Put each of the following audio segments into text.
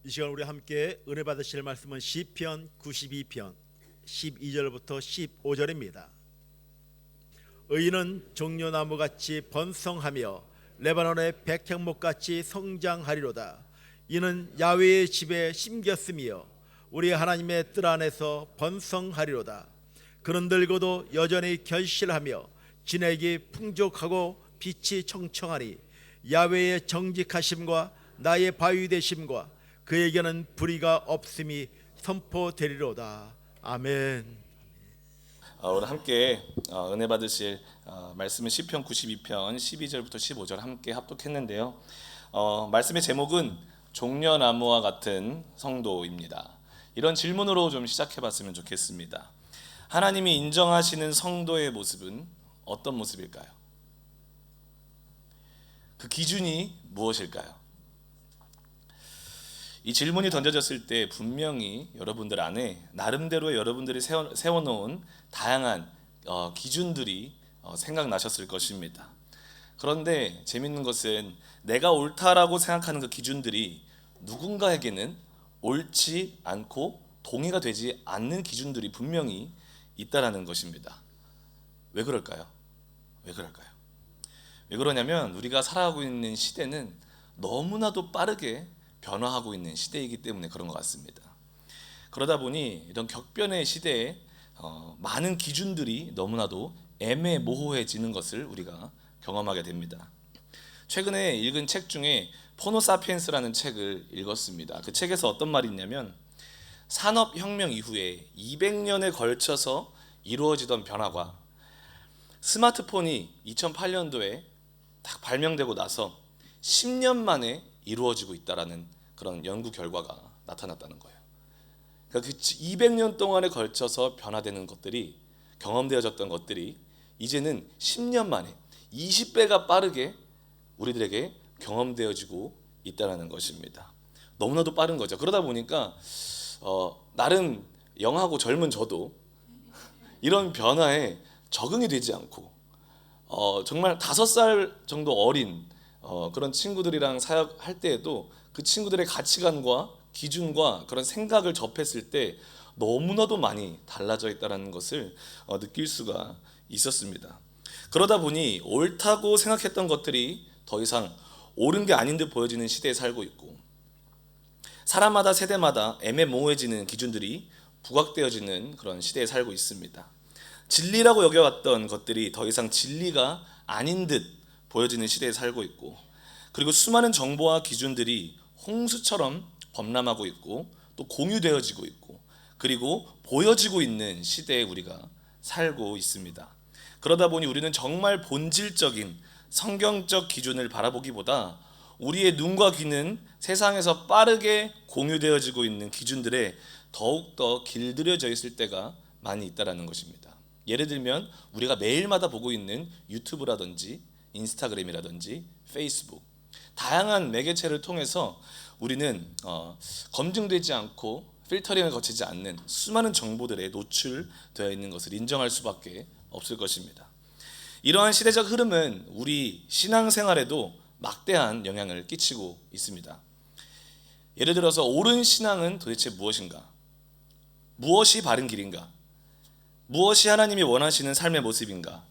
이 시간 우리 함께 은혜 받으실 말씀은 시편 92편 12절부터 15절입니다. 의인은 종려나무같이 번성하며 레바논의 백향목같이 성장하리로다. 이는 야훼의 집에 심겼으며 우리 하나님의 뜰 안에서 번성하리로다. 그는 늙어도 여전히 결실하며 진액이 풍족하고 빛이 청청하니 야훼의 정직하심과 나의 바위 되심과 그에게는 불의가 없음이 선포되리로다. 아멘. 오늘 함께 은혜 받으실 말씀은 시편 92편 12절부터 15절 함께 합독했는데요. 말씀의 제목은 종려나무와 같은 성도입니다. 이런 질문으로 좀 시작해봤으면 좋겠습니다. 하나님이 인정하시는 성도의 모습은 어떤 모습일까요? 그 기준이 무엇일까요? 이 질문이 던져졌을 때 분명히 여러분들 안에 나름대로 여러분들이 세워놓은 다양한 기준들이 생각나셨을 것입니다. 그런데 재밌는 것은 내가 옳다라고 생각하는 그 기준들이 누군가에게는 옳지 않고 동의가 되지 않는 기준들이 분명히 있다라는 것입니다. 왜 그럴까요? 왜 그러냐면 우리가 살아가고 있는 시대는 너무나도 빠르게 변화하고 있는 시대이기 때문에 그런 것 같습니다. 그러다 보니 이런 격변의 시대에 많은 기준들이 너무나도 애매모호해지는 것을 우리가 경험하게 됩니다. 최근에 읽은 책 중에 포노사피엔스라는 책을 읽었습니다. 그 책에서 어떤 말이 있냐면 산업혁명 이후에 200년에 걸쳐서 이루어지던 변화가 스마트폰이 2008년도에 딱 발명되고 나서 10년 만에 이루어지고 있다라는 그런 연구 결과가 나타났다는 거예요. 그러니까 그 200년 동안에 걸쳐서 변화되는 것들이 경험되어졌던 것들이 이제는 10년 만에 20배가 빠르게 우리들에게 경험되어지고 있다는 것입니다. 너무나도 빠른 거죠. 그러다 보니까 나름 영하고 젊은 저도 이런 변화에 적응이 되지 않고 정말 5살 정도 어린 그런 친구들이랑 사역할 때에도 그 친구들의 가치관과 기준과 그런 생각을 접했을 때 너무나도 많이 달라져 있다는 것을 느낄 수가 있었습니다. 그러다 보니 옳다고 생각했던 것들이 더 이상 옳은 게 아닌 듯 보여지는 시대에 살고 있고, 사람마다 세대마다 애매모호해지는 기준들이 부각되어지는 그런 시대에 살고 있습니다. 진리라고 여겨왔던 것들이 더 이상 진리가 아닌 듯 보여지는 시대에 살고 있고, 그리고 수많은 정보와 기준들이 홍수처럼 범람하고 있고 또 공유되어지고 있고 그리고 보여지고 있는 시대에 우리가 살고 있습니다. 그러다 보니 우리는 정말 본질적인 성경적 기준을 바라보기보다 우리의 눈과 귀는 세상에서 빠르게 공유되어지고 있는 기준들에 더욱더 길들여져 있을 때가 많이 있다는 것입니다. 예를 들면 우리가 매일마다 보고 있는 유튜브라든지 인스타그램이라든지 페이스북, 다양한 매개체를 통해서 우리는 검증되지 않고 필터링을 거치지 않는 수많은 정보들에 노출되어 있는 것을 인정할 수밖에 없을 것입니다. 이러한 시대적 흐름은 우리 신앙생활에도 막대한 영향을 끼치고 있습니다. 예를 들어서 옳은 신앙은 도대체 무엇인가? 무엇이 바른 길인가? 무엇이 하나님이 원하시는 삶의 모습인가?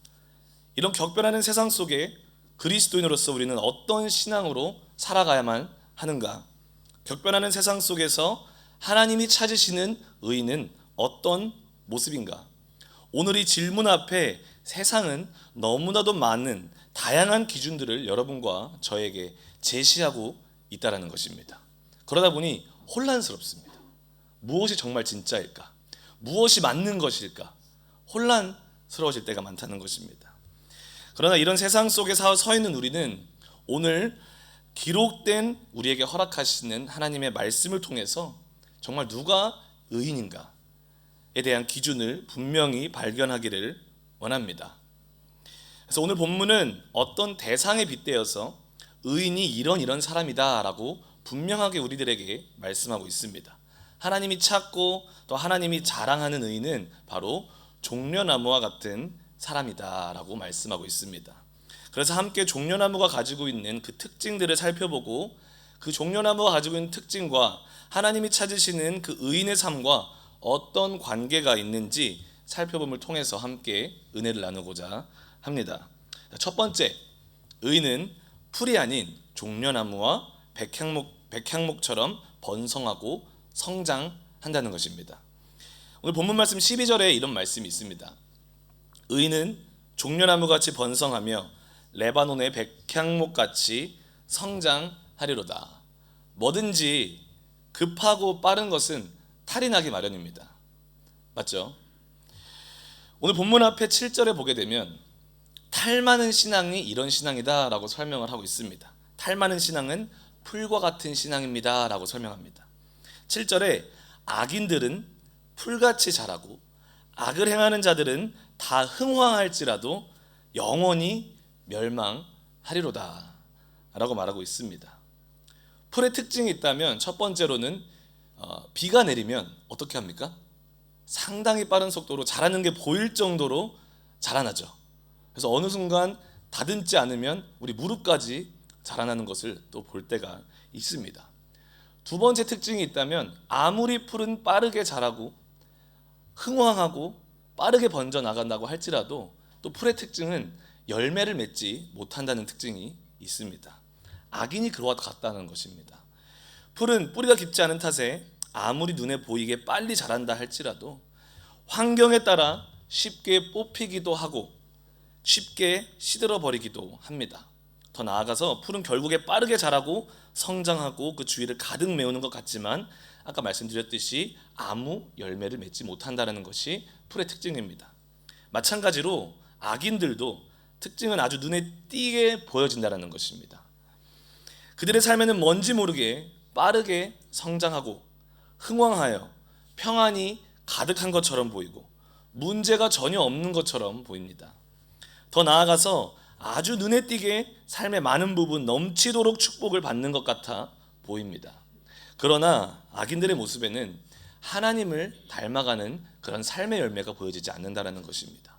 이런 격변하는 세상 속에 그리스도인으로서 우리는 어떤 신앙으로 살아가야만 하는가? 격변하는 세상 속에서 하나님이 찾으시는 의인은 어떤 모습인가? 오늘 이 질문 앞에 세상은 너무나도 많은 다양한 기준들을 여러분과 저에게 제시하고 있다는 것입니다. 그러다 보니 혼란스럽습니다. 무엇이 정말 진짜일까? 무엇이 맞는 것일까? 혼란스러워질 때가 많다는 것입니다. 그러나 이런 세상 속에 서 있는 우리는 오늘 기록된 우리에게 허락하시는 하나님의 말씀을 통해서 정말 누가 의인인가에 대한 기준을 분명히 발견하기를 원합니다. 그래서 오늘 본문은 어떤 대상에 빗대어서 의인이 이런 사람이다 라고 분명하게 우리들에게 말씀하고 있습니다. 하나님이 찾고 또 하나님이 자랑하는 의인은 바로 종려나무와 같은 사람이다 라고 말씀하고 있습니다. 그래서 함께 종려나무가 가지고 있는 그 특징들을 살펴보고 그 종려나무가 가지고 있는 특징과 하나님이 찾으시는 그 의인의 삶과 어떤 관계가 있는지 살펴봄을 통해서 함께 은혜를 나누고자 합니다. 첫 번째, 의인은 풀이 아닌 종려나무와 백향목처럼 번성하고 성장한다는 것입니다. 오늘 본문 말씀 12절에 이런 말씀이 있습니다. 의인은 종려나무같이 번성하며 레바논의 백향목같이 성장하리로다. 뭐든지 급하고 빠른 것은 탈이 나기 마련입니다. 맞죠? 오늘 본문 앞에 7절에 보게 되면 탈 많은 신앙이 이런 신앙이다 라고 설명을 하고 있습니다. 탈 많은 신앙은 풀과 같은 신앙입니다 라고 설명합니다. 7절에 악인들은 풀같이 자라고 악을 행하는 자들은 다 흥황할지라도 영원히 멸망하리로다 라고 말하고 있습니다. 풀의 특징이 있다면 첫 번째로는 비가 내리면 어떻게 합니까? 상당히 빠른 속도로 자라는 게 보일 정도로 자라나죠. 그래서 어느 순간 다듬지 않으면 우리 무릎까지 자라나는 것을 또 볼 때가 있습니다. 두 번째 특징이 있다면 아무리 풀은 빠르게 자라고 흥황하고 빠르게 번져 나간다고 할지라도 또 풀의 특징은 열매를 맺지 못한다는 특징이 있습니다. 악인이 그와 같다는 것입니다. 풀은 뿌리가 깊지 않은 탓에 아무리 눈에 보이게 빨리 자란다 할지라도 환경에 따라 쉽게 뽑히기도 하고 쉽게 시들어 버리기도 합니다. 더 나아가서 풀은 결국에 빠르게 자라고 성장하고 그 주위를 가득 메우는 것 같지만 아까 말씀드렸듯이 아무 열매를 맺지 못한다는 것이 풀의 특징입니다. 마찬가지로 악인들도 특징은 아주 눈에 띄게 보여진다는 것입니다. 그들의 삶에는 뭔지 모르게 빠르게 성장하고 흥황하여 평안이 가득한 것처럼 보이고 문제가 전혀 없는 것처럼 보입니다. 더 나아가서 아주 눈에 띄게 삶의 많은 부분 넘치도록 축복을 받는 것 같아 보입니다. 그러나 악인들의 모습에는 하나님을 닮아가는 그런 삶의 열매가 보여지지 않는다는 것입니다.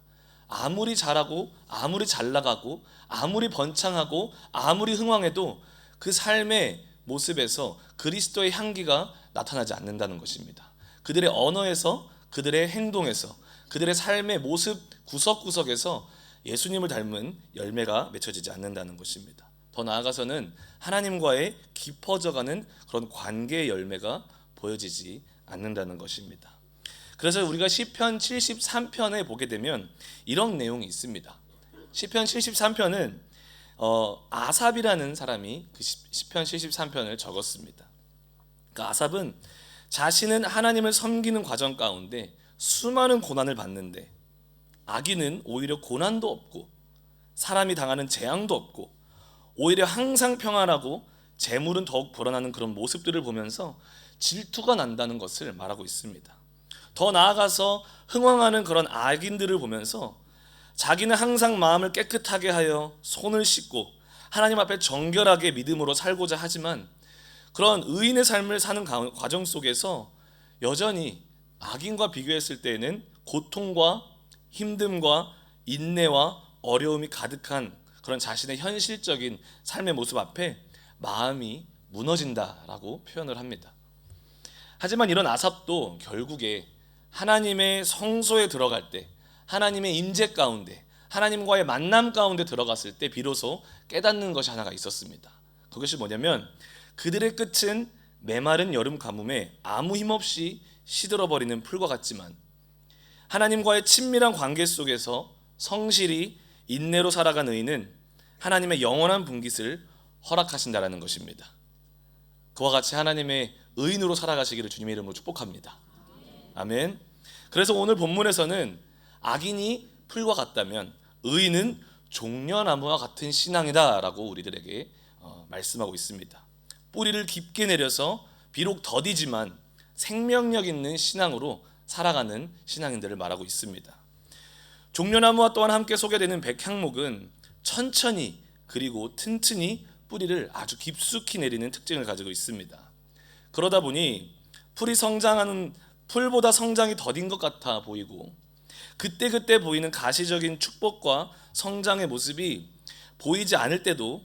아무리 잘하고 아무리 잘 나가고 아무리 번창하고 아무리 흥왕해도 그 삶의 모습에서 그리스도의 향기가 나타나지 않는다는 것입니다. 그들의 언어에서 그들의 행동에서 그들의 삶의 모습 구석구석에서 예수님을 닮은 열매가 맺혀지지 않는다는 것입니다. 더 나아가서는 하나님과의 깊어져가는 그런 관계의 열매가 보여지지 않는다는 것입니다. 그래서 우리가 시편 73편에 보게 되면 이런 내용이 있습니다. 시편 73편은 아삽이라는 사람이 그 시편 73편을 적었습니다. 그 아삽은 자신은 하나님을 섬기는 과정 가운데 수많은 고난을 받는데 악인은 오히려 고난도 없고 사람이 당하는 재앙도 없고 오히려 항상 평안하고 재물은 더욱 불어나는 그런 모습들을 보면서 질투가 난다는 것을 말하고 있습니다. 더 나아가서 흥황하는 그런 악인들을 보면서 자기는 항상 마음을 깨끗하게 하여 손을 씻고 하나님 앞에 정결하게 믿음으로 살고자 하지만 그런 의인의 삶을 사는 과정 속에서 여전히 악인과 비교했을 때에는 고통과 힘듦과 인내와 어려움이 가득한 그런 자신의 현실적인 삶의 모습 앞에 마음이 무너진다라고 표현을 합니다. 하지만 이런 아삽도 결국에 하나님의 성소에 들어갈 때 하나님의 임재 가운데 하나님과의 만남 가운데 들어갔을 때 비로소 깨닫는 것이 하나가 있었습니다. 그것이 뭐냐면 그들의 끝은 메마른 여름 가뭄에 아무 힘없이 시들어버리는 풀과 같지만 하나님과의 친밀한 관계 속에서 성실히 인내로 살아간 의인은 하나님의 영원한 분깃을 허락하신다라는 것입니다. 그와 같이 하나님의 의인으로 살아가시기를 주님의 이름으로 축복합니다. 아멘. 그래서 오늘 본문에서는 악인이 풀과 같다면 의인은 종려나무와 같은 신앙이다라고 우리들에게 말씀하고 있습니다. 뿌리를 깊게 내려서 비록 더디지만 생명력 있는 신앙으로 살아가는 신앙인들을 말하고 있습니다. 종려나무와 또한 함께 소개되는 백향목은 천천히 그리고 튼튼히 뿌리를 아주 깊숙이 내리는 특징을 가지고 있습니다. 그러다 보니 풀이 성장하는 풀보다 성장이 더딘 것 같아 보이고 그때그때 보이는 가시적인 축복과 성장의 모습이 보이지 않을 때도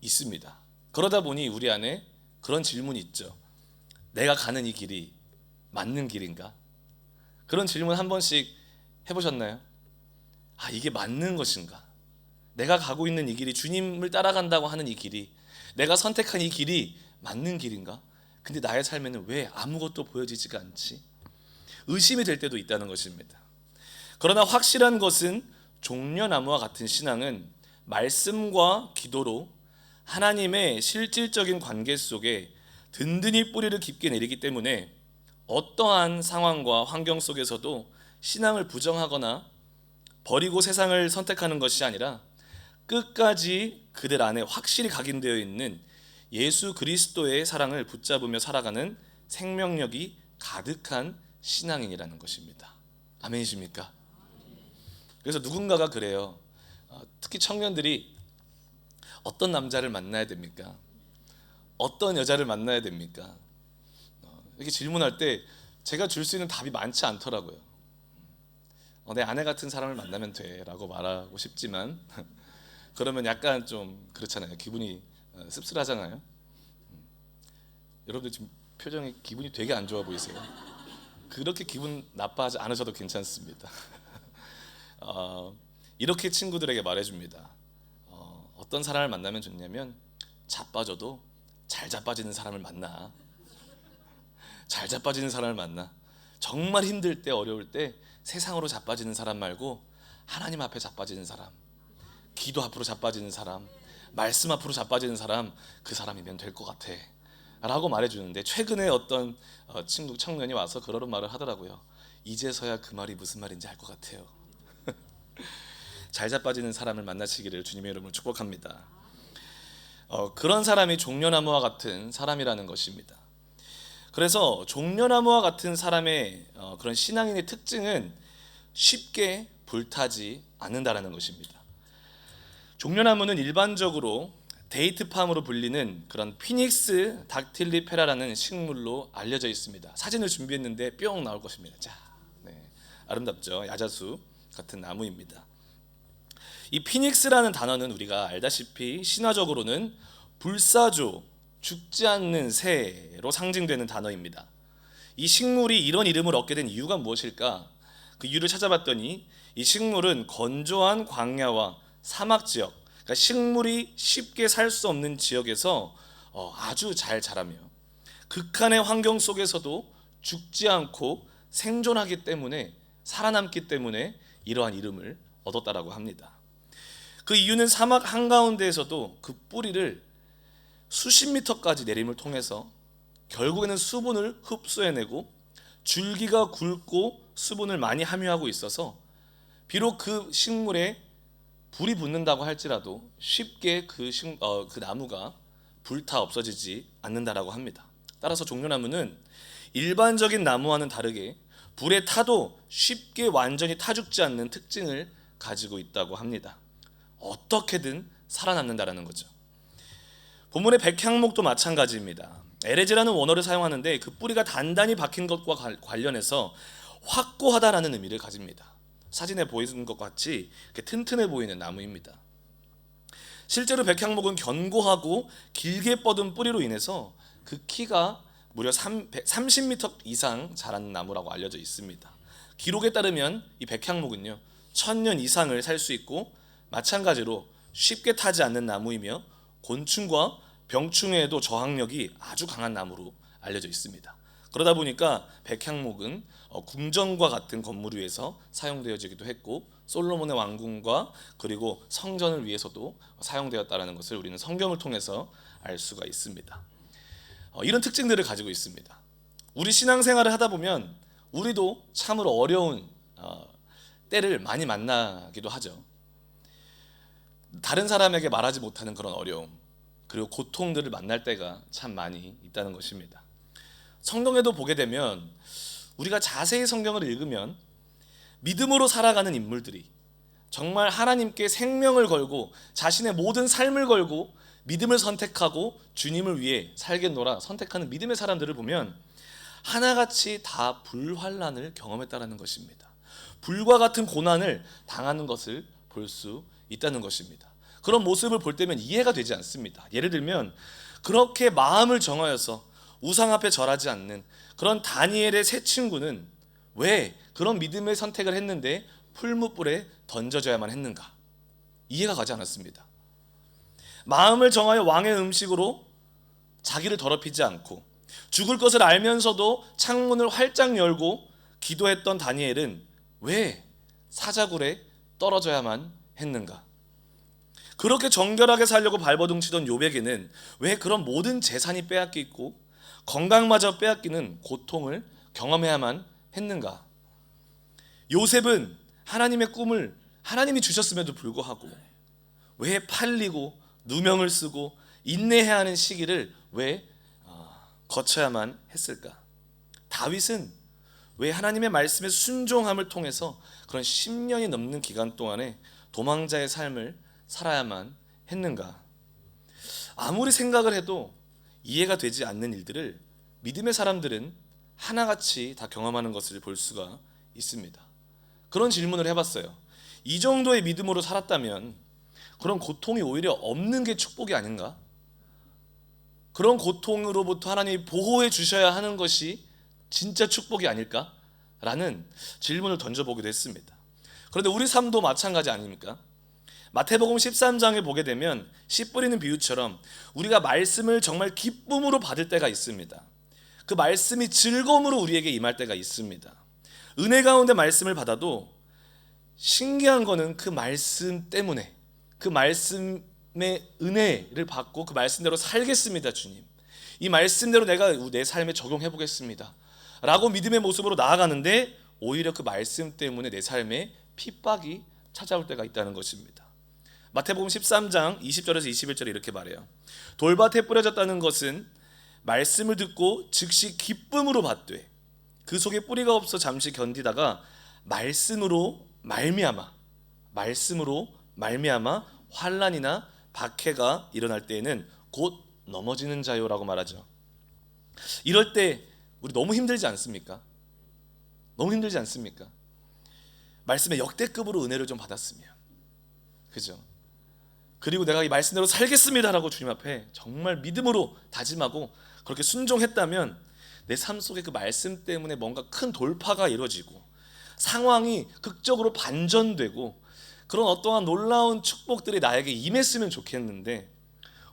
있습니다. 그러다 보니 우리 안에 그런 질문이 있죠. 내가 가는 이 길이 맞는 길인가? 그런 질문 한 번씩 해보셨나요? 아, 이게 맞는 것인가? 내가 가고 있는 이 길이, 주님을 따라간다고 하는 이 길이, 내가 선택한 이 길이 맞는 길인가? 근데 나의 삶에는 왜 아무것도 보여지지가 않지? 의심이 될 때도 있다는 것입니다. 그러나 확실한 것은 종려나무와 같은 신앙은 말씀과 기도로 하나님의 실질적인 관계 속에 든든히 뿌리를 깊게 내리기 때문에 어떠한 상황과 환경 속에서도 신앙을 부정하거나 버리고 세상을 선택하는 것이 아니라 끝까지 그들 안에 확실히 각인되어 있는 예수 그리스도의 사랑을 붙잡으며 살아가는 생명력이 가득한 신앙인이라는 것입니다. 아멘이십니까? 그래서 누군가가 그래요. 특히 청년들이 어떤 남자를 만나야 됩니까? 어떤 여자를 만나야 됩니까? 이렇게 질문할 때 제가 줄 수 있는 답이 많지 않더라고요. 내 아내 같은 사람을 만나면 돼 라고 말하고 싶지만 그러면 약간 좀 그렇잖아요. 기분이 씁쓸하잖아요. 여러분들 지금 표정이 기분이 되게 안 좋아 보이세요. 그렇게 기분 나빠하지 않으셔도 괜찮습니다. 이렇게 친구들에게 말해줍니다. 어떤 사람을 만나면 좋냐면 자빠져도 잘 자빠지는 사람을 만나. 잘 자빠지는 사람을 만나. 정말 힘들 때, 어려울 때 세상으로 자빠지는 사람 말고 하나님 앞에 자빠지는 사람, 기도 앞으로 자빠지는 사람, 말씀 앞으로 자빠지는 사람, 그 사람이면 될 것 같아 라고 말해주는데, 최근에 어떤 친구 청년이 와서 그런 말을 하더라고요. 이제서야 그 말이 무슨 말인지 알 것 같아요. 잘 자빠지는 사람을 만나시기를 주님의 이름으로 축복합니다. 그런 사람이 종려나무와 같은 사람이라는 것입니다. 그래서 종려나무와 같은 사람의 그런 신앙인의 특징은 쉽게 불타지 않는다라는 것입니다. 종려나무는 일반적으로 데이트팜으로 불리는 그런 피닉스 닥틸리페라라는 식물로 알려져 있습니다. 사진을 준비했는데 뿅 나올 것입니다. 자, 네, 아름답죠? 야자수 같은 나무입니다. 이 피닉스라는 단어는 우리가 알다시피 신화적으로는 불사조, 죽지 않는 새로 상징되는 단어입니다. 이 식물이 이런 이름을 얻게 된 이유가 무엇일까? 그 이유를 찾아봤더니 이 식물은 건조한 광야와 사막 지역, 그러니까 식물이 쉽게 살 수 없는 지역에서 아주 잘 자라며 극한의 환경 속에서도 죽지 않고 생존하기 때문에, 살아남기 때문에 이러한 이름을 얻었다라고 합니다. 그 이유는 사막 한가운데에서도 그 뿌리를 수십 미터까지 내림을 통해서 결국에는 수분을 흡수해내고 줄기가 굵고 수분을 많이 함유하고 있어서 비록 그 식물에 불이 붙는다고 할지라도 쉽게 그 나무가 불타 없어지지 않는다라고 합니다. 따라서 종려나무는 일반적인 나무와는 다르게 불에 타도 쉽게 완전히 타 죽지 않는 특징을 가지고 있다고 합니다. 어떻게든 살아남는다라는 거죠. 본문의 백향목도 마찬가지입니다. 에레즈라는 원어를 사용하는데 그 뿌리가 단단히 박힌 것과 관련해서 확고하다라는 의미를 가집니다. 사진에 보이는 것 같이 튼튼해 보이는 나무입니다. 실제로 백향목은 견고하고 길게 뻗은 뿌리로 인해서 그 키가 무려 30m 이상 자라는 나무라고 알려져 있습니다. 기록에 따르면 이 백향목은요 1000년 이상을 살 수 있고, 마찬가지로 쉽게 타지 않는 나무이며 곤충과 병충해에도 저항력이 아주 강한 나무로 알려져 있습니다. 그러다 보니까 백향목은 궁전과 같은 건물 위에서 사용되어지기도 했고, 솔로몬의 왕궁과 그리고 성전을 위해서도 사용되었다는 것을 우리는 성경을 통해서 알 수가 있습니다. 이런 특징들을 가지고 있습니다. 우리 신앙생활을 하다 보면 우리도 참으로 어려운 때를 많이 만나기도 하죠. 다른 사람에게 말하지 못하는 그런 어려움, 그리고 고통들을 만날 때가 참 많이 있다는 것입니다. 성경에도 보게 되면, 우리가 자세히 성경을 읽으면 믿음으로 살아가는 인물들이 정말 하나님께 생명을 걸고 자신의 모든 삶을 걸고 믿음을 선택하고 주님을 위해 살겠노라 선택하는 믿음의 사람들을 보면 하나같이 다 불환란을 경험했다는 것입니다. 불과 같은 고난을 당하는 것을 볼 수 있다는 것입니다. 그런 모습을 볼 때면 이해가 되지 않습니다. 예를 들면 그렇게 마음을 정하여서 우상 앞에 절하지 않는 그런 다니엘의 세 친구는 왜 그런 믿음의 선택을 했는데 풀무불에 던져져야만 했는가? 이해가 가지 않았습니다. 마음을 정하여 왕의 음식으로 자기를 더럽히지 않고 죽을 것을 알면서도 창문을 활짝 열고 기도했던 다니엘은 왜 사자굴에 떨어져야만 했는가? 그렇게 정결하게 살려고 발버둥치던 욥에게는 왜 그런 모든 재산이 빼앗기고 건강마저 빼앗기는 고통을 경험해야만 했는가? 요셉은 하나님의 꿈을 하나님이 주셨음에도 불구하고 왜 팔리고 누명을 쓰고 인내해야 하는 시기를 왜 거쳐야만 했을까? 다윗은 왜 하나님의 말씀에 순종함을 통해서 그런 10년이 넘는 기간 동안에 도망자의 삶을 살아야만 했는가? 아무리 생각을 해도 이해가 되지 않는 일들을 믿음의 사람들은 하나같이 다 경험하는 것을 볼 수가 있습니다. 그런 질문을 해봤어요. 이 정도의 믿음으로 살았다면 그런 고통이 오히려 없는 게 축복이 아닌가? 그런 고통으로부터 하나님이 보호해 주셔야 하는 것이 진짜 축복이 아닐까? 라는 질문을 던져보기도 했습니다. 그런데 우리 삶도 마찬가지 아닙니까? 마태복음 13장에 보게 되면 씨 뿌리는 비유처럼 우리가 말씀을 정말 기쁨으로 받을 때가 있습니다. 그 말씀이 즐거움으로 우리에게 임할 때가 있습니다. 은혜 가운데 말씀을 받아도 신기한 거는 그 말씀 때문에 그 말씀의 은혜를 받고 그 말씀대로 살겠습니다. 주님, 이 말씀대로 내가 내 삶에 적용해 보겠습니다 라고 믿음의 모습으로 나아가는데 오히려 그 말씀 때문에 내 삶에 핍박이 찾아올 때가 있다는 것입니다. 마태복음 13장 20절에서 21절에 이렇게 말해요. 돌밭에 뿌려졌다는 것은 말씀을 듣고 즉시 기쁨으로 받되 그 속에 뿌리가 없어 잠시 견디다가 말씀으로 말미암아 환난이나 박해가 일어날 때에는 곧 넘어지는 자요라고 말하죠. 이럴 때 우리 너무 힘들지 않습니까? 너무 힘들지 않습니까? 말씀에 역대급으로 은혜를 좀 받았으면, 그죠? 그리고 내가 이 말씀대로 살겠습니다라고 주님 앞에 정말 믿음으로 다짐하고 그렇게 순종했다면 내 삶 속에 그 말씀 때문에 뭔가 큰 돌파가 이루어지고 상황이 극적으로 반전되고 그런 어떠한 놀라운 축복들이 나에게 임했으면 좋겠는데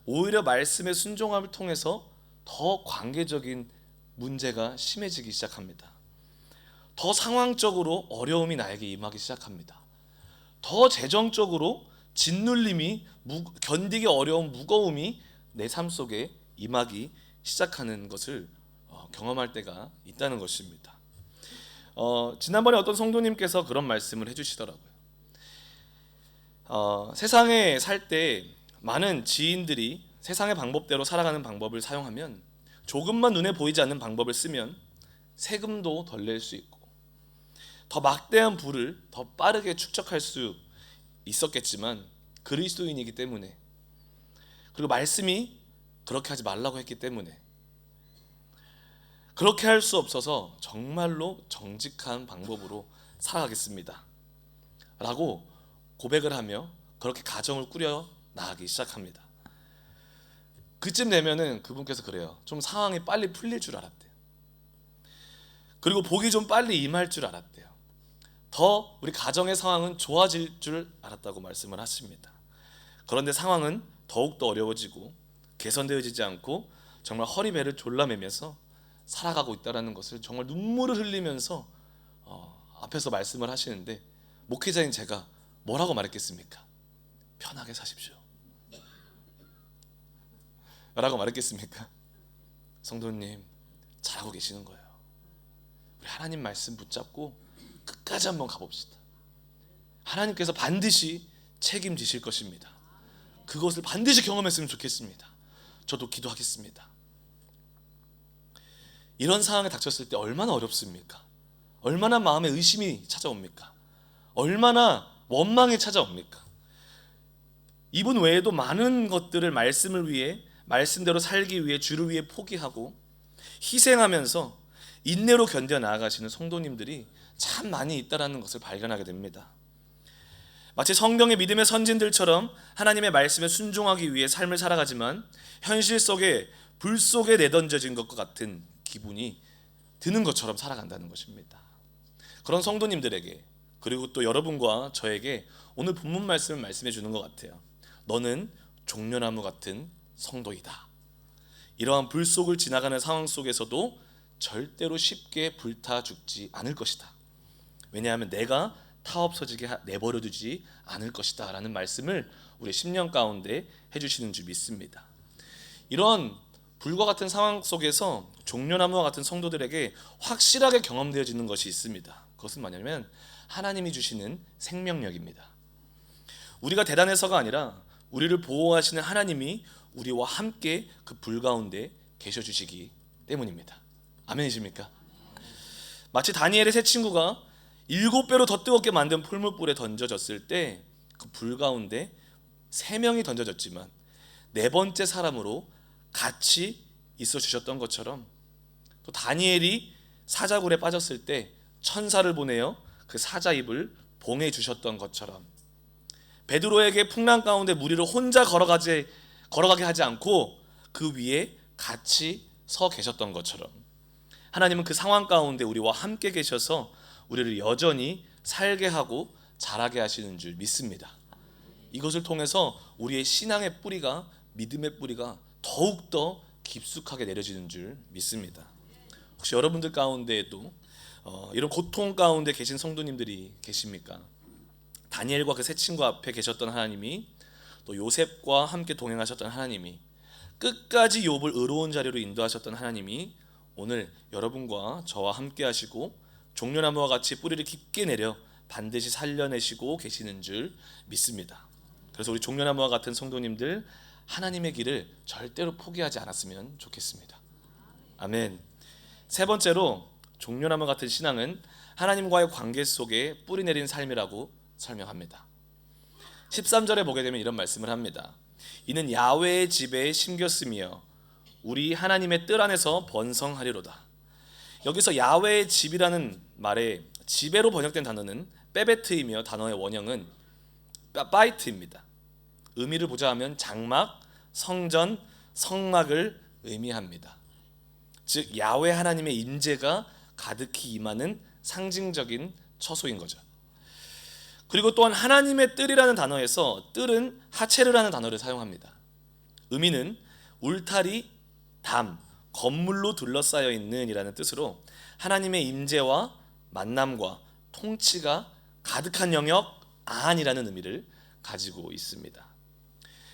오히려 말씀의 순종함을 통해서 더 관계적인 문제가 심해지기 시작합니다. 더 상황적으로 어려움이 나에게 임하기 시작합니다. 더 재정적으로 짓눌림이 견디기 어려운 무거움이 내 삶 속에 임하기 시작하는 것을 경험할 때가 있다는 것입니다. 지난번에 어떤 성도님께서 그런 말씀을 해주시더라고요. 세상에 살 때 많은 지인들이 세상의 방법대로 살아가는 방법을 사용하면 조금만 눈에 보이지 않는 방법을 쓰면 세금도 덜 낼 수 있고 더 막대한 부를 더 빠르게 축적할 수 있었겠지만 그리스도인이기 때문에, 그리고 말씀이 그렇게 하지 말라고 했기 때문에 그렇게 할 수 없어서 정말로 정직한 방법으로 살아가겠습니다 라고 고백을 하며 그렇게 가정을 꾸려 나가기 시작합니다. 그쯤 되면은 그분께서 그래요. 좀 상황이 빨리 풀릴 줄 알았대요. 그리고 복이 좀 빨리 임할 줄 알았대요. 더 우리 가정의 상황은 좋아질 줄 알았다고 말씀을 하십니다. 그런데 상황은 더욱더 어려워지고 개선되어지지 않고 정말 허리배를 졸라매면서 살아가고 있다는 것을 정말 눈물을 흘리면서 앞에서 말씀을 하시는데 목회자인 제가 뭐라고 말했겠습니까? 편하게 사십시오 라고 말했겠습니까? 성도님 잘하고 계시는 거예요. 우리 하나님 말씀 붙잡고 끝까지 한번 가봅시다. 하나님께서 반드시 책임지실 것입니다. 그것을 반드시 경험했으면 좋겠습니다. 저도 기도하겠습니다. 이런 상황에 닥쳤을 때 얼마나 어렵습니까? 얼마나 마음에 의심이 찾아옵니까? 얼마나 원망이 찾아옵니까? 이분 외에도 많은 것들을 말씀을 위해, 말씀대로 살기 위해 주를 위해 포기하고 희생하면서 인내로 견뎌 나아가시는 성도님들이 참 많이 있다라는 것을 발견하게 됩니다. 마치 성경의 믿음의 선진들처럼 하나님의 말씀에 순종하기 위해 삶을 살아가지만 현실 속에 불 속에 내던져진 것과 같은 기분이 드는 것처럼 살아간다는 것입니다. 그런 성도님들에게, 그리고 또 여러분과 저에게 오늘 본문 말씀을 말씀해 주는 것 같아요. 너는 종려나무 같은 성도이다. 이러한 불 속을 지나가는 상황 속에서도 절대로 쉽게 불타 죽지 않을 것이다. 왜냐하면 내가 타없어지게 내버려 두지 않을 것이다 라는 말씀을 우리 10년 가운데 해주시는 줄 믿습니다. 이런 불과 같은 상황 속에서 종려나무와 같은 성도들에게 확실하게 경험되어지는 것이 있습니다. 그것은 뭐냐면 하나님이 주시는 생명력입니다. 우리가 대단해서가 아니라 우리를 보호하시는 하나님이 우리와 함께 그 불 가운데 계셔 주시기 때문입니다. 아멘이십니까? 마치 다니엘의 세 친구가 7배로 더 뜨겁게 만든 풀무불에 던져졌을 때 그 불 가운데 3명이 던져졌지만 4번째 사람으로 같이 있어 주셨던 것처럼, 또 다니엘이 사자굴에 빠졌을 때 천사를 보내어 그 사자 입을 봉해 주셨던 것처럼, 베드로에게 풍랑 가운데 무리를 혼자 걸어가게 하지 않고 그 위에 같이 서 계셨던 것처럼, 하나님은 그 상황 가운데 우리와 함께 계셔서 우리를 여전히 살게 하고 자라게 하시는 줄 믿습니다. 이것을 통해서 우리의 신앙의 뿌리가, 믿음의 뿌리가 더욱더 깊숙하게 내려지는 줄 믿습니다. 혹시 여러분들 가운데에도 이런 고통 가운데 계신 성도님들이 계십니까? 다니엘과 그 세 친구 앞에 계셨던 하나님이, 또 요셉과 함께 동행하셨던 하나님이, 끝까지 욥을 의로운 자리로 인도하셨던 하나님이 오늘 여러분과 저와 함께 하시고 종려나무와 같이 뿌리를 깊게 내려 반드시 살려내시고 계시는 줄 믿습니다. 그래서 우리 종려나무와 같은 성도님들, 하나님의 길을 절대로 포기하지 않았으면 좋겠습니다. 아멘. 세 번째로, 종려나무 같은 신앙은 하나님과의 관계 속에 뿌리 내린 삶이라고 설명합니다. 13절에 보게 되면 이런 말씀을 합니다. 이는 야훼의 집에 심겼으며 우리 하나님의 뜰 안에서 번성하리로다. 여기서 야훼의 집이라는 말에 지배로 번역된 단어는 빼베트이며 단어의 원형은 바이트입니다. 의미를 보자 하면 장막, 성전, 성막을 의미합니다. 즉 야훼 하나님의 임재가 가득히 임하는 상징적인 처소인 거죠. 그리고 또한 하나님의 뜰이라는 단어에서 뜰은 하체르라는 단어를 사용합니다. 의미는 울타리, 담, 건물로 둘러싸여 있는 이라는 뜻으로 하나님의 임재와 만남과 통치가 가득한 영역 안이라는 의미를 가지고 있습니다.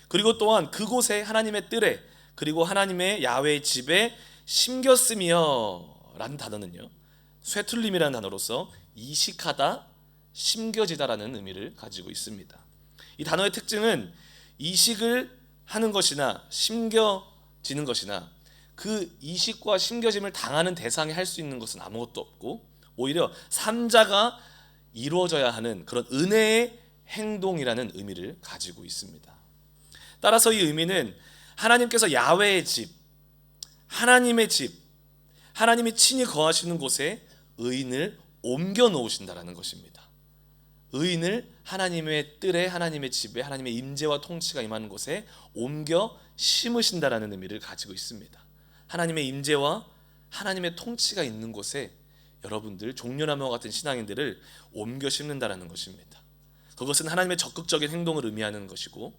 그리고 또한 그곳에 하나님의 뜰에, 그리고 하나님의 야훼의 집에 심겼으며 라는 단어는요, 쇠툴림이라는 단어로서 이식하다, 심겨지다라는 의미를 가지고 있습니다. 이 단어의 특징은 이식을 하는 것이나 심겨지는 것이나 그 이식과 심겨짐을 당하는 대상이 할 수 있는 것은 아무것도 없고, 오히려 삼자가 이루어져야 하는 그런 은혜의 행동이라는 의미를 가지고 있습니다. 따라서 이 의미는 하나님께서 야훼의 집, 하나님의 집, 하나님이 친히 거하시는 곳에 의인을 옮겨 놓으신다라는 것입니다. 의인을 하나님의 뜰에, 하나님의 집에, 하나님의 임재와 통치가 임하는 곳에 옮겨 심으신다라는 의미를 가지고 있습니다. 하나님의 임재와 하나님의 통치가 있는 곳에 여러분들 종려나무와 같은 신앙인들을 옮겨 심는다라는 것입니다. 그것은 하나님의 적극적인 행동을 의미하는 것이고,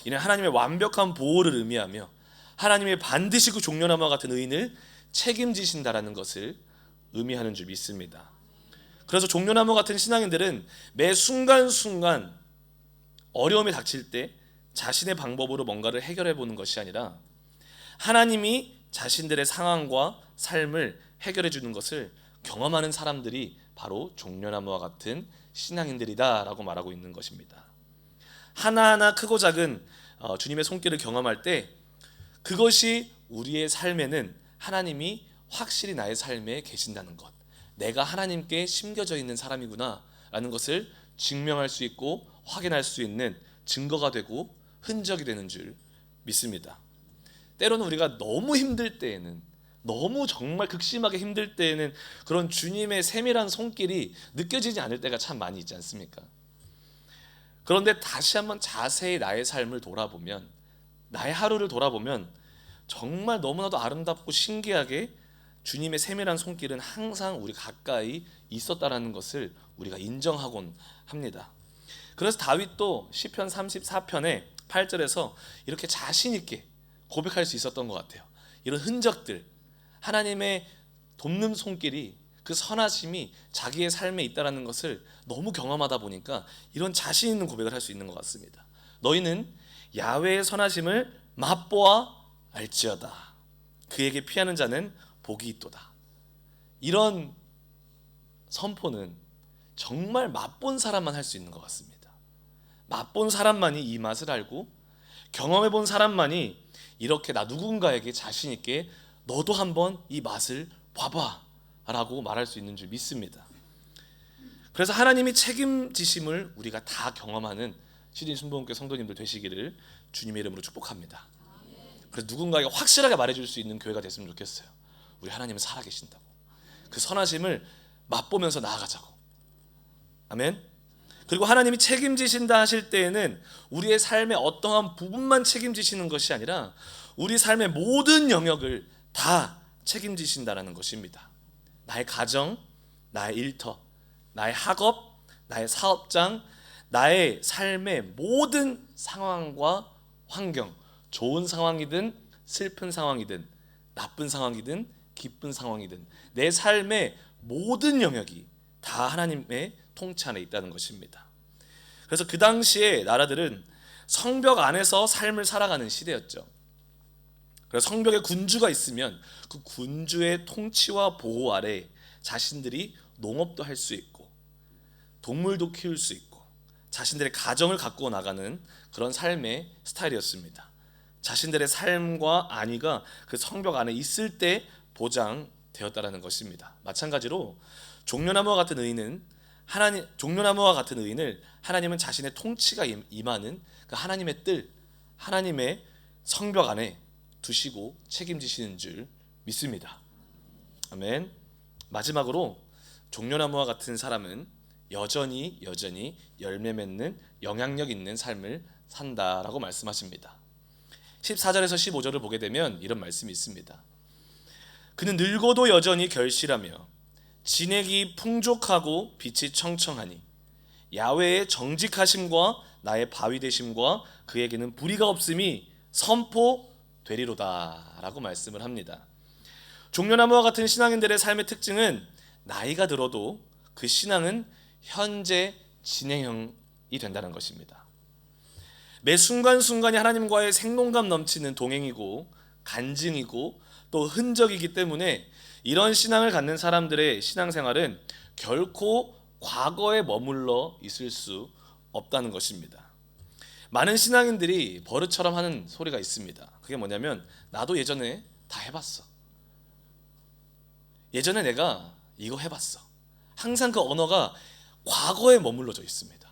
이는 하나님의 완벽한 보호를 의미하며 하나님의 반드시 그 종려나무와 같은 의인을 책임지신다라는 것을 의미하는 줄 믿습니다. 그래서 종려나무 같은 신앙인들은 매 순간순간 어려움이 닥칠 때 자신의 방법으로 뭔가를 해결해 보는 것이 아니라 하나님이 자신들의 상황과 삶을 해결해 주는 것을 경험하는 사람들이 바로 종려나무와 같은 신앙인들이다라고 말하고 있는 것입니다. 하나하나 크고 작은 주님의 손길을 경험할 때 그것이 우리의 삶에는 하나님이 확실히 나의 삶에 계신다는 것, 내가 하나님께 심겨져 있는 사람이구나 라는 것을 증명할 수 있고 확인할 수 있는 증거가 되고 흔적이 되는 줄 믿습니다. 때로는 우리가 너무 힘들 때에는, 너무 정말 극심하게 힘들 때에는 그런 주님의 세밀한 손길이 느껴지지 않을 때가 참 많이 있지 않습니까? 그런데 다시 한번 자세히 나의 삶을 돌아보면, 나의 하루를 돌아보면 정말 너무나도 아름답고 신기하게 주님의 세밀한 손길은 항상 우리 가까이 있었다라는 것을 우리가 인정하곤 합니다. 그래서 다윗도 시편 34편의 8절에서 이렇게 자신 있게 고백할 수 있었던 것 같아요. 이런 흔적들, 하나님의 돕는 손길이, 그 선하심이 자기의 삶에 있다라는 것을 너무 경험하다 보니까 이런 자신 있는 고백을 할 수 있는 것 같습니다. 너희는 야훼의 선하심을 맛보아 알지어다. 그에게 피하는 자는 복이 있도다. 이런 선포는 정말 맛본 사람만 할 수 있는 것 같습니다. 맛본 사람만이 이 맛을 알고 경험해 본 사람만이 이렇게 나 누군가에게 자신 있게 너도 한번 이 맛을 봐봐 라고 말할 수 있는 줄 믿습니다. 그래서 하나님이 책임지심을 우리가 다 경험하는 시린 순복음교회 성도님들 되시기를 주님의 이름으로 축복합니다. 그래서 누군가에게 확실하게 말해줄 수 있는 교회가 됐으면 좋겠어요. 우리 하나님은 살아계신다고. 그 선하심을 맛보면서 나아가자고. 아멘. 그리고 하나님이 책임지신다 하실 때에는 우리의 삶의 어떠한 부분만 책임지시는 것이 아니라 우리 삶의 모든 영역을 다 책임지신다라는 것입니다. 나의 가정, 나의 일터, 나의 학업, 나의 사업장, 나의 삶의 모든 상황과 환경, 좋은 상황이든 슬픈 상황이든 나쁜 상황이든 기쁜 상황이든 내 삶의 모든 영역이 다 하나님의 통치 안에 있다는 것입니다. 그래서 그 당시에 나라들은 성벽 안에서 삶을 살아가는 시대였죠. 그래서 성벽에 군주가 있으면 그 군주의 통치와 보호 아래 자신들이 농업도 할 수 있고 동물도 키울 수 있고 자신들의 가정을 가꾸어 나가는 그런 삶의 스타일이었습니다. 자신들의 삶과 안위가 그 성벽 안에 있을 때 보장되었다라는 것입니다. 마찬가지로 종려나무와 같은 의인을 하나님은 자신의 통치가 임하는 그 하나님의 뜰, 하나님의 성벽 안에 두시고 책임지시는 줄 믿습니다. 아멘. 마지막으로 종려나무와 같은 사람은 여전히 열매 맺는 영향력 있는 삶을 산다라고 말씀하십니다. 14절에서 15절을 보게 되면 이런 말씀이 있습니다. 그는 늙어도 여전히 결실하며 진액이 풍족하고 빛이 청청하니 야훼의 정직하심과 나의 바위 되심과 그에게는 불의가 없음이 선포되리로다 라고 말씀을 합니다. 종려나무와 같은 신앙인들의 삶의 특징은 나이가 들어도 그 신앙은 현재 진행형이 된다는 것입니다. 매 순간순간이 하나님과의 생동감 넘치는 동행이고 간증이고 또 흔적이기 때문에 이런 신앙을 갖는 사람들의 신앙생활은 결코 과거에 머물러 있을 수 없다는 것입니다. 많은 신앙인들이 버릇처럼 하는 소리가 있습니다. 그게 뭐냐면 나도 예전에 다 해봤어. 예전에 내가 이거 해봤어. 항상 그 언어가 과거에 머물러져 있습니다.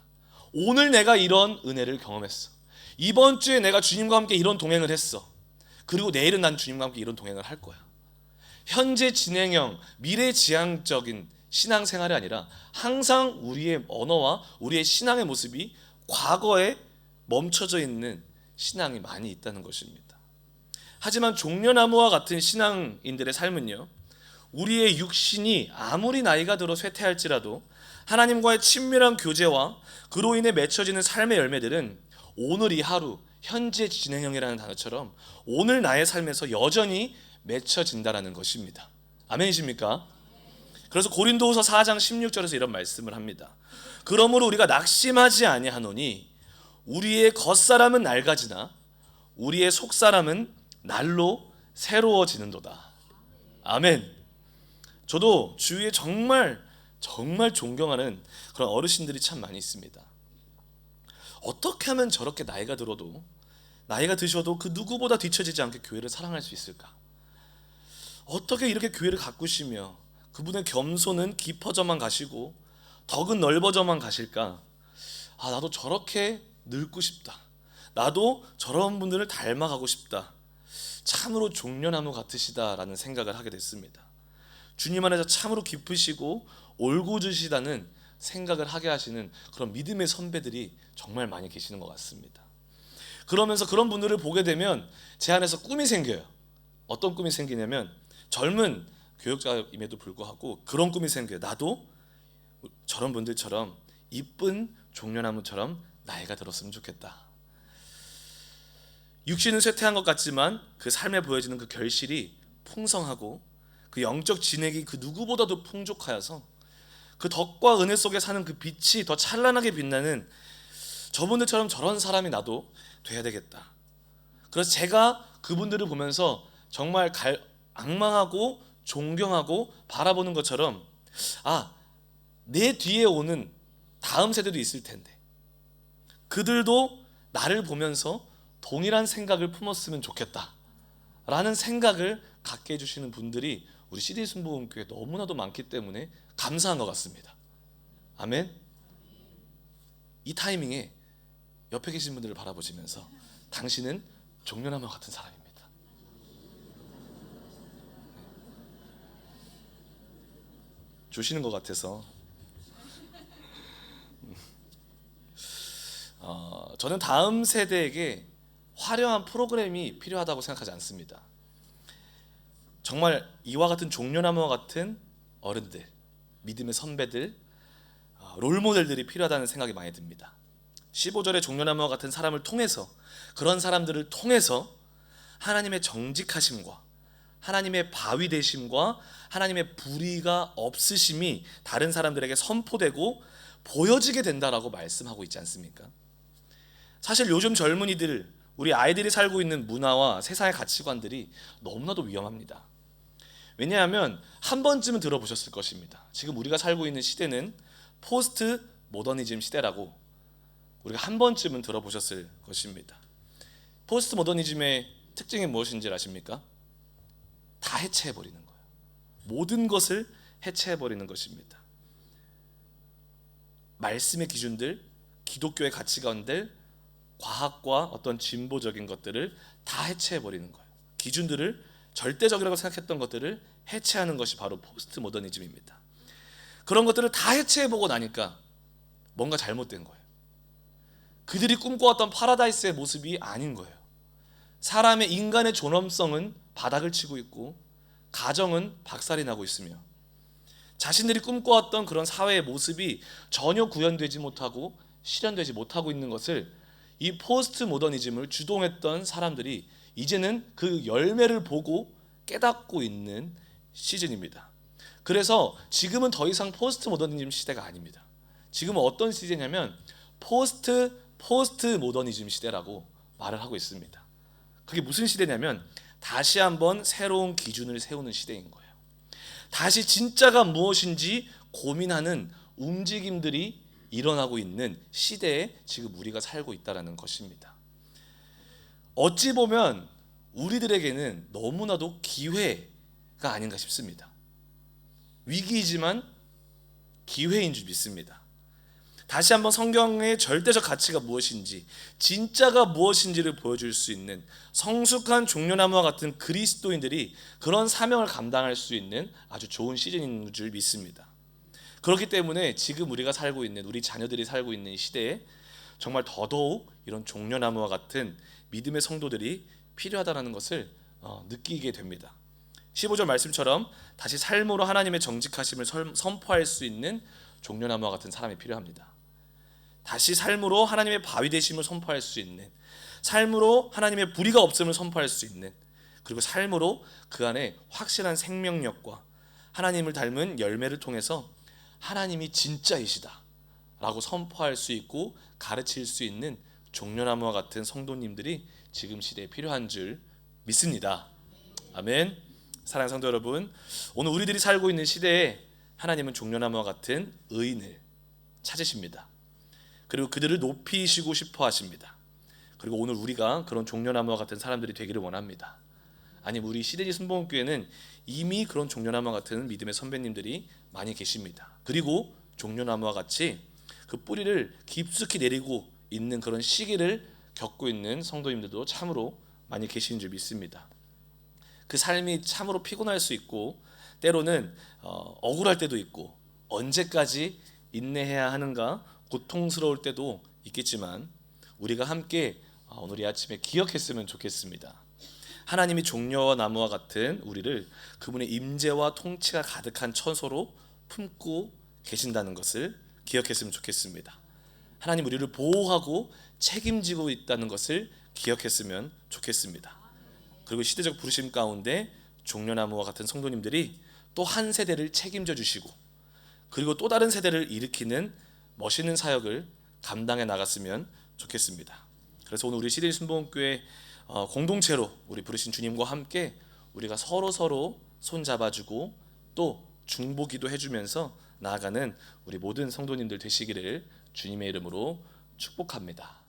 오늘 내가 이런 은혜를 경험했어. 이번 주에 내가 주님과 함께 이런 동행을 했어. 그리고 내일은 난 주님과 함께 이런 동행을 할 거야. 현재 진행형, 미래지향적인 신앙생활이 아니라 항상 우리의 언어와 우리의 신앙의 모습이 과거에 멈춰져 있는 신앙이 많이 있다는 것입니다. 하지만 종려나무와 같은 신앙인들의 삶은요, 우리의 육신이 아무리 나이가 들어 쇠퇴할지라도 하나님과의 친밀한 교제와 그로 인해 맺혀지는 삶의 열매들은 오늘 이 하루, 현재 진행형이라는 단어처럼 오늘 나의 삶에서 여전히 맺혀진다라는 것입니다. 아멘이십니까? 그래서 고린도후서 4장 16절에서 이런 말씀을 합니다. 그러므로 우리가 낙심하지 아니하노니 우리의 겉사람은 낡아지나 우리의 속사람은 날로 새로워지는도다. 아멘. 저도 주위에 정말 존경하는 그런 어르신들이 참 많이 있습니다. 어떻게 하면 저렇게 나이가 드셔도 그 누구보다 뒤처지지 않게 교회를 사랑할 수 있을까? 어떻게 이렇게 교회를 가꾸시며 그분의 겸손은 깊어져만 가시고 덕은 넓어져만 가실까? 나도 저렇게 늙고 싶다. 나도 저런 분들을 닮아가고 싶다. 참으로 종려나무 같으시다라는 생각을 하게 됐습니다. 주님 안에서 참으로 깊으시고 올곧으시다는 생각을 하게 하시는 그런 믿음의 선배들이 정말 많이 계시는 것 같습니다. 그러면서 그런 분들을 보게 되면 제 안에서 꿈이 생겨요. 어떤 꿈이 생기냐면 젊은 교육자임에도 불구하고 그런 꿈이 생겨요. 나도 저런 분들처럼 이쁜 종려나무처럼 나이가 들었으면 좋겠다. 육신은 쇠퇴한 것 같지만 그 삶에 보여지는 그 결실이 풍성하고 그 영적 진액이 그 누구보다도 풍족하여서 그 덕과 은혜 속에 사는 그 빛이 더 찬란하게 빛나는 저분들처럼 저런 사람이 나도 돼야 되겠다. 그래서 제가 그분들을 보면서 정말 악망하고 존경하고 바라보는 것처럼 내 뒤에 오는 다음 세대도 있을 텐데 그들도 나를 보면서 동일한 생각을 품었으면 좋겠다 라는 생각을 갖게 해주시는 분들이 우리 CJ 순복음교회에 너무나도 많기 때문에 감사한 것 같습니다. 아멘. 이 타이밍에 옆에 계신 분들을 바라보시면서 당신은 종려나무 같은 사람입니다. 주시는 것 같아서 저는 다음 세대에게 화려한 프로그램이 필요하다고 생각하지 않습니다. 정말 이와 같은 종려나무와 같은 어른들, 믿음의 선배들, 롤모델들이 필요하다는 생각이 많이 듭니다. 15절의 종려나무와 같은 사람을 통해서, 그런 사람들을 통해서 하나님의 정직하심과 하나님의 바위 되심과 하나님의 불의가 없으심이 다른 사람들에게 선포되고 보여지게 된다라고 말씀하고 있지 않습니까? 사실 요즘 젊은이들, 우리 아이들이 살고 있는 문화와 세상의 가치관들이 너무나도 위험합니다. 왜냐하면 한 번쯤은 들어보셨을 것입니다. 지금 우리가 살고 있는 시대는 포스트 모더니즘 시대라고 우리가 한 번쯤은 들어보셨을 것입니다. 포스트 모더니즘의 특징이 무엇인지 아십니까? 다 해체해버리는 거예요. 모든 것을 해체해버리는 것입니다. 말씀의 기준들, 기독교의 가치관들, 과학과 어떤 진보적인 것들을 다 해체해버리는 거예요. 기준들을 절대적이라고 생각했던 것들을 해체하는 것이 바로 포스트 모더니즘입니다. 그런 것들을 다 해체해보고 나니까 뭔가 잘못된 거예요. 그들이 꿈꿔왔던 파라다이스의 모습이 아닌 거예요. 사람의 인간의 존엄성은 바닥을 치고 있고 가정은 박살이 나고 있으며 자신들이 꿈꿔왔던 그런 사회의 모습이 전혀 구현되지 못하고 실현되지 못하고 있는 것을 이 포스트 모더니즘을 주동했던 사람들이 이제는 그 열매를 보고 깨닫고 있는 시즌입니다. 그래서 지금은 더 이상 포스트 모더니즘 시대가 아닙니다. 지금은 어떤 시대냐면 포스트 모더니즘 시대라고 말을 하고 있습니다. 그게 무슨 시대냐면 다시 한번 새로운 기준을 세우는 시대인 거예요. 다시 진짜가 무엇인지 고민하는 움직임들이 일어나고 있는 시대에 지금 우리가 살고 있다는 것입니다. 어찌 보면 우리들에게는 너무나도 기회가 아닌가 싶습니다. 위기이지만 기회인 줄 믿습니다. 다시 한번 성경의 절대적 가치가 무엇인지, 진짜가 무엇인지를 보여줄 수 있는 성숙한 종려나무와 같은 그리스도인들이 그런 사명을 감당할 수 있는 아주 좋은 시즌인 줄 믿습니다. 그렇기 때문에 지금 우리가 살고 있는, 우리 자녀들이 살고 있는 시대에 정말 더더욱 이런 종려나무와 같은 믿음의 성도들이 필요하다는 것을 느끼게 됩니다. 15절 말씀처럼 다시 삶으로 하나님의 정직하심을 선포할 수 있는 종려나무와 같은 사람이 필요합니다. 다시 삶으로 하나님의 바위 되심을 선포할 수 있는, 삶으로 하나님의 불의가 없음을 선포할 수 있는, 그리고 삶으로 그 안에 확실한 생명력과 하나님을 닮은 열매를 통해서 하나님이 진짜이시다 라고 선포할 수 있고 가르칠 수 있는 종려나무와 같은 성도님들이 지금 시대에 필요한 줄 믿습니다. 아멘. 사랑하는 성도 여러분, 오늘 우리들이 살고 있는 시대에 하나님은 종려나무와 같은 의인을 찾으십니다. 그리고 그들을 높이시고 싶어 하십니다. 그리고 오늘 우리가 그런 종려나무와 같은 사람들이 되기를 원합니다. 아니, 우리 시대지 순복음교회는 이미 그런 종려나무와 같은 믿음의 선배님들이 많이 계십니다. 그리고 종려나무와 같이 그 뿌리를 깊숙이 내리고 있는 그런 시기를 겪고 있는 성도님들도 참으로 많이 계시는 줄 믿습니다. 그 삶이 참으로 피곤할 수 있고 때로는 억울할 때도 있고 언제까지 인내해야 하는가 고통스러울 때도 있겠지만 우리가 함께 오늘 이 아침에 기억했으면 좋겠습니다. 하나님이 종려와 나무와 같은 우리를 그분의 임재와 통치가 가득한 처소로 품고 계신다는 것을 기억했으면 좋겠습니다. 하나님 우리를 보호하고 책임지고 있다는 것을 기억했으면 좋겠습니다. 그리고 시대적 부르심 가운데 종려나무와 같은 성도님들이 또 한 세대를 책임져 주시고 그리고 또 다른 세대를 일으키는 멋있는 사역을 감당해 나갔으면 좋겠습니다. 그래서 오늘 우리 시드니 순복음교회 공동체로 우리 부르신 주님과 함께 우리가 서로 손 잡아주고 또 중보기도 해주면서 나아가는 우리 모든 성도님들 되시기를 주님의 이름으로 축복합니다.